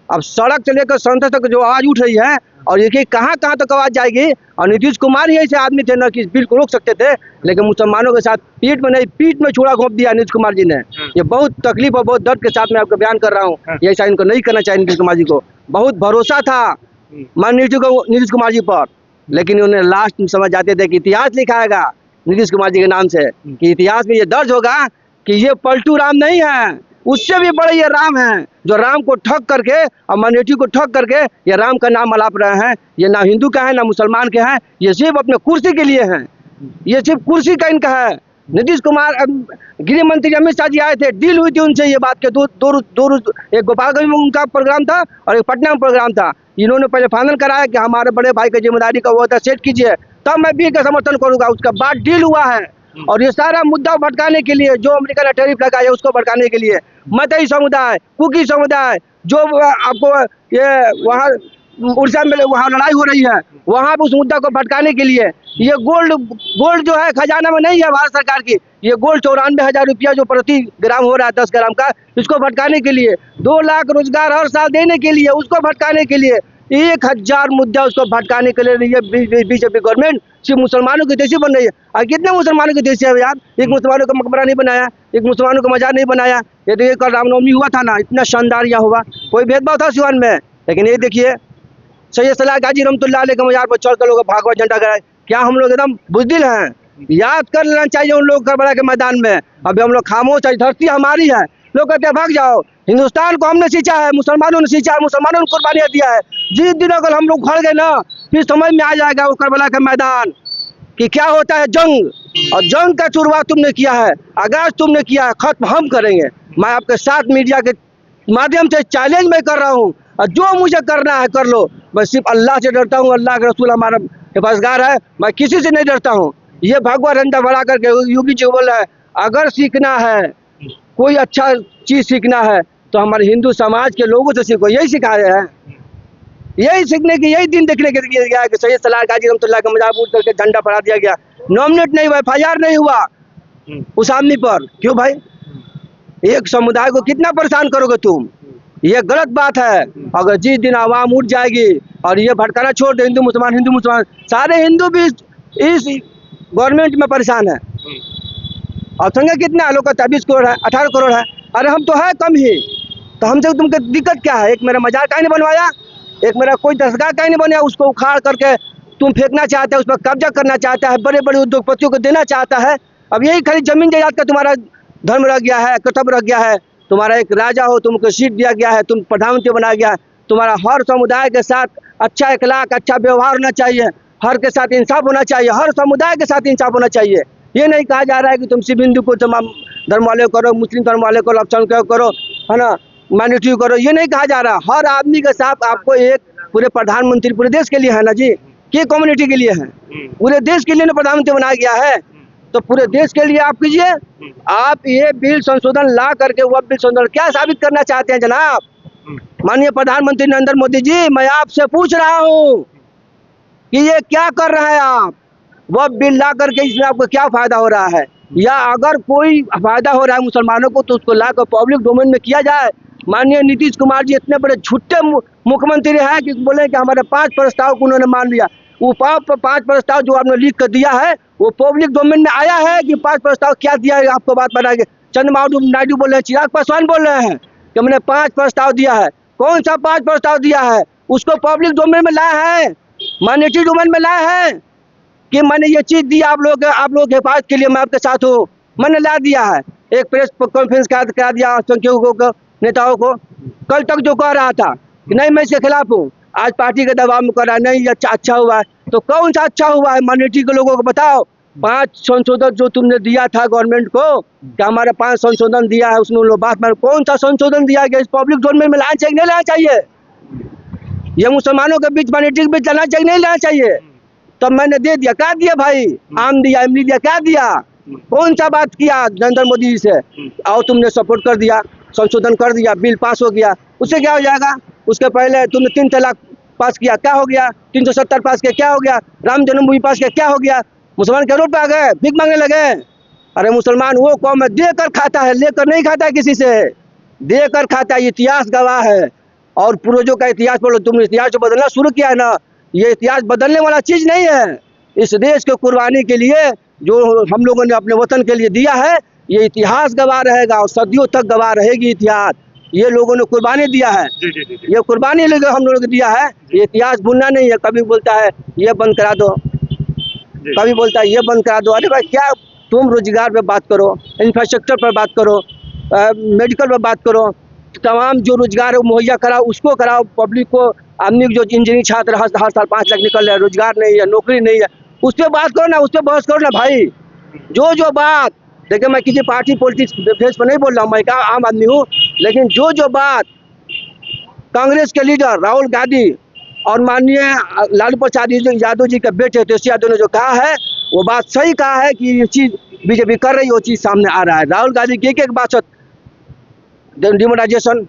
अब सड़क से लेकर संसद तक जो आवाज उठ रही है, और ये कहाँ कहाँ तक आवाज जाएगी। और नीतीश कुमार ही ऐसे आदमी थे ना कि इस बिल को रोक सकते थे, लेकिन मुसलमानों के साथ पीठ में नहीं, पीठ में छुरा घोंप दिया नीतीश कुमार जी ने। ये बहुत तकलीफ और बहुत दर्द के साथ मैं आपको बयान कर रहा हूँ। ये ऐसा इनको नहीं करना चाहिए। नीतीश कुमार जी को बहुत भरोसा था माननीय नीतीश कुमार जी पर, लेकिन उन्हें लास्ट में समझ जाते थे कि इतिहास लिखाएगा नीतीश कुमार जी के नाम से, कि इतिहास में ये दर्ज होगा कि ये पलटू राम नहीं है, उससे भी बड़े ये राम हैं, जो राम को ठग करके और माइनॉरिटी को ठग करके ये राम का नाम अलाप रहे हैं। ये ना हिंदू का है ना मुसलमान के हैं, ये सिर्फ अपने कुर्सी के लिए हैं, ये सिर्फ कुर्सी का इनका है। नीतीश कुमार गृह मंत्री अमित शाह जी आए थे, डील हुई थी उनसे ये बात के दो एक गोपालगंज में उनका प्रोग्राम था और एक पटना में प्रोग्राम था। इन्होंने पहले फाइनल कराया कि हमारे बड़े भाई की जिम्मेदारी का वो होता है, सेट कीजिए तब मैं बिल का समर्थन करूंगा। उसका बाद डील हुआ है, और ये सारा मुद्दा भटकाने के लिए, जो अमेरिका ने टैरिफ लगाया उसको भटकाने के लिए, मतई समुदाय, कुकी समुदाय, जो आपको ये वहाँ उड़ीसा में वहाँ लड़ाई हो रही है, वहाँ पे उस मुद्दा को भटकाने के लिए ये गोल्ड जो है खजाना में नहीं है भारत सरकार की, ये गोल्ड 94,000 रुपया जो प्रति ग्राम हो रहा है 10 ग्राम का, इसको भटकाने के लिए 2 लाख रोजगार हर साल देने के लिए, उसको भटकाने के लिए 1000 मुद्दा उसको भटकाने के लिए ये बीजेपी गवर्नमेंट सिर्फ मुसलमानों की देशी बन रही है। और कितने मुसलमानों की देशी है यार, एक मुसलमानों का मकबरा नहीं बनाया, एक मुसलमानों का मजार नहीं बनाया। ये देखिए कल रामनवमी हुआ था ना, इतना शानदार यहाँ हुआ, कोई भेदभाव था सिवान में, लेकिन ये देखिए सैयद सलाह गाजी रहमतुल्लाह अलैह के मजार पर चढ़ कर लोग भागवत झंडा कराए। क्या हम लोग एकदम बुज़दिल हैं? याद कर लेना चाहिए उन लोग करबला के मैदान में। अभी हम लोग खामोश है, धरती हमारी है, लोग कहते हैं भाग जाओ। हिंदुस्तान को हमने सींचा है, मुसलमानों ने सींचा है, मुसलमानों ने कुर्बानियाँ दिया है। जिस दिन अगर हम लोग खड़ गए ना, फिर समझ में आ जाएगा वो करबला का मैदान कि क्या होता है जंग। और जंग का शुरुआत तुमने किया है, आगाज तुमने किया है, खत्म हम करेंगे। मैं आपके साथ मीडिया के माध्यम से चैलेंज में कर रहा हूँ, और जो मुझे करना है कर लो। मैं सिर्फ अल्लाह से डरता हूँ, अल्लाह के रसूल हमारा हिफाजतगार है, मैं किसी से नहीं डरता हूँ। ये भगवा झंडा बढ़ा करके योगी जी बोल रहा है, अगर सीखना है कोई अच्छा चीज़ सीखना है तो हमारे हिंदू समाज के लोगों से सीखो। यही सिखा रहे हैं, यही सीखने की, यही दिन देखने के लिए गया कि सैयद सलाह गाजी रहमतुल्लाह का मजार उठ करके झंडा फहरा दिया गया, नॉमिनेट नहीं हुआ, FIR नहीं हुआ उस आदमी पर। क्यों भाई? एक समुदाय को कितना परेशान करोगे तुम? ये गलत बात है। अगर जिस दिन आवाम उठ जाएगी और ये भटकाना छोड़ दे, हिंदू मुसलमान, सारे हिंदू भी इस गवर्नमेंट में परेशान है। और संख्या कितना है लोग का? 23 करोड़ है, 18 करोड़ है। अरे हम तो है कम ही, तो हमसे तुमको दिक्कत क्या है? एक मेरा मजार का नहीं बनवाया, एक मेरा कोई दरगाह का नहीं बनाया, उसको उखाड़ करके तुम फेंकना चाहता है, उस पर कब्जा करना चाहता है, बड़े बड़े उद्योगपतियों को देना चाहता है। अब यही खाली जमीन जायदाद का तुम्हारा धर्म रह गया है, कर्तव्य रह गया है। तुम्हारा एक राजा हो, तुमको सीट दिया गया है, तुम प्रधानमंत्री बनाया गया है। तुम्हारा हर समुदाय के साथ अच्छा अखलाक, अच्छा व्यवहार होना चाहिए, हर के साथ इंसाफ होना चाहिए, हर समुदाय के साथ इंसाफ होना चाहिए। ये नहीं कहा जा रहा है कि तुम सिर्फ हिंदू को तमाम धर्म वाले करो, मुस्लिम धर्म वाले को अल्पसंख्यक करो, है ना, माइनॉरिटी करो, ये नहीं कहा जा रहा। हर आदमी के साथ आपको एक पूरे प्रधानमंत्री पूरे देश के लिए है ना जी, कि कम्युनिटी के लिए है, पूरे देश के लिए ना प्रधानमंत्री बनाया गया है, तो पूरे देश के लिए आप कीजिए। आप ये बिल संशोधन ला करके वह बिल संशोधन क्या साबित करना चाहते हैं जनाब? माननीय प्रधानमंत्री नरेंद्र मोदी जी, मैं आपसे पूछ रहा हूँ कि ये क्या कर रहे हैं आप? वह बिल ला करके इसमें आपको क्या फायदा हो रहा है? या अगर कोई फायदा हो रहा है मुसलमानों को तो उसको ला कर पब्लिक डोमेन में किया जाए। माननीय नीतीश कुमार जी इतने बड़े झूठे मुख्यमंत्री हैं कि बोले कि हमारे 5 प्रस्ताव को उन्होंने मान लिया। वो 5 प्रस्ताव जो आपने लिख कर दिया है वो पब्लिक डोमेन में आया है कि 5 प्रस्ताव क्या दिया है? आपको बात बताएंगे। चंद्रबाबू नायडू बोल रहे हैं, चिराग पासवान बोल रहे हैं कि हमने 5 प्रस्ताव दिया है। कौन सा 5 प्रस्ताव दिया है? उसको पब्लिक डोमेन में लाया है, माइनॉरिटी डोमेन में लाया है कि मैंने ये चीज़ दी आप लोग के हिफाजत के लिए, मैं आपके साथ हूँ, मैंने ला दिया है। एक प्रेस कॉन्फ्रेंस करा दिया संख्यकों को, नेताओं को। कल तक जो कह रहा था कि नहीं मैं इसके खिलाफ हूँ, आज पार्टी के दबाव में कर रहा है नहीं ये अच्छा हुआ है। तो कौन सा अच्छा हुआ है? माइनॉरिटी के लोगों को बताओ। 5 संशोधन जो तुमने दिया था गवर्नमेंट को कि हमारे 5 संशोधन दिया है, उसमें लोग बात में कौन सा संशोधन दिया गया? इस पब्लिक डोमेन में लाना चाहिए नहीं लाना चाहिए? ये मुसलमानों के बीच, माइनॉरिटी के बीच लाना चाहिए नहीं लाना चाहिए? तब मैंने दे दिया, क्या दिया भाई? आम दिया, इमली दिया, क्या दिया? कौन सा बात किया नरेंद्र मोदी जी से? और तुमने सपोर्ट कर दिया, संशोधन कर दिया, बिल पास हो गया, उससे क्या हो जाएगा? उसके पहले तुमने 3 तलाक पास किया, क्या हो गया? 370 पास किया, क्या हो गया? राम जन्मभूमि पास किया, क्या हो गया? मुसलमान के रोड पे आ गए, भीख मांगने लगे। अरे मुसलमान वो कौम है देकर खाता है, लेकर नहीं खाता है किसी से, देकर खाता है, इतिहास गवाह है। और पूर्वजों का इतिहास पढ़ लो। तुम इतिहास को बदलना शुरू किया है ना, ये इतिहास बदलने वाला चीज नहीं है। इस देश के कुर्बानी के लिए जो हम लोगों ने अपने वतन के लिए दिया है, ये इतिहास गवाह रहेगा और सदियों तक गवाह रहेगी इतिहास। ये लोगों ने कुर्बानी दिया है, ये कुर्बानी हम लोगों ने दिया है, ये इतिहास भूलना नहीं है। कभी बोलता है ये बंद करा दो, कभी बोलता है ये बंद करा दो। अरे भाई क्या, तुम रोजगार पे बात करो, इंफ्रास्ट्रक्चर पर बात करो, मेडिकल पर बात करो, तमाम जो रोजगार है मुहैया कराओ, उसको कराओ पब्लिक को। आदमी जो इंजीनियरिंग छात्र हर साल 5 लाख निकल रहे हैं, रोजगार नहीं है, नौकरी नहीं है, उस पर बात करो ना, उस पर बहस करो ना भाई। जो बात, देखिए मैं किसी पार्टी पॉलिटिक्स फेस पर नहीं बोल रहा हूँ, मैं क्या आम आदमी हूँ, लेकिन जो बात कांग्रेस के लीडर राहुल गांधी और माननीय लालू प्रसाद यादव जी के बेटे तेजस्वी यादव ने जो कहा है, वो बात सही कहा है कि ये चीज बीजेपी कर रही है, वो चीज सामने आ रहा है। राहुल गांधी की एक बात, डिमोनेटाइजेशन,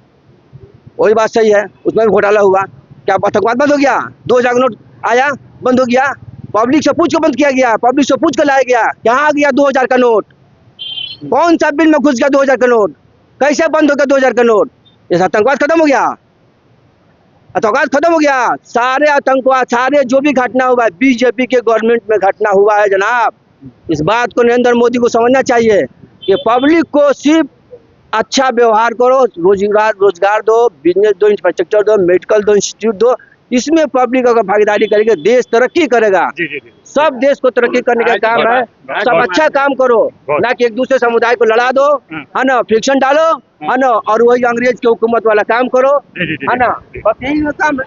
वही बात सही है, उसमें भी घोटाला हुआ। क्या आतंकवाद बंद हो गया? 2000 का नोट आया, बंद हो गया। पब्लिक से पूछ कर बंद किया गया, पब्लिक से पूछ कर लाया गया। कहाँ आ गया 2000 का नोट? कौन सा बिल में घुस गया 2000 का नोट? कैसे बंद हो गया 2000 का नोट? ये आतंकवाद खत्म हो गया, आतंकवाद खत्म हो गया। सारे आतंकवाद, सारे जो भी घटना हुआ है बीजेपी के गवर्नमेंट में घटना हुआ है जनाब। इस बात को नरेंद्र मोदी को समझना चाहिए कि पब्लिक को सिर्फ अच्छा व्यवहार करो, रोजगार दो, बिजनेस दो, इंफ्रास्ट्रक्चर दो, मेडिकल दो, इंस्टीट्यूट दो। इसमें पब्लिक अगर भागीदारी करेगी देश तरक्की करेगा। सब देश को तरक्की करने का काम है, सब अच्छा काम करो, ना कि एक दूसरे समुदाय को लड़ा दो, है ना, फ्रिक्शन डालो, है ना, और वही अंग्रेज की हुकूमत वाला काम करो, है ना, बस यही काम है।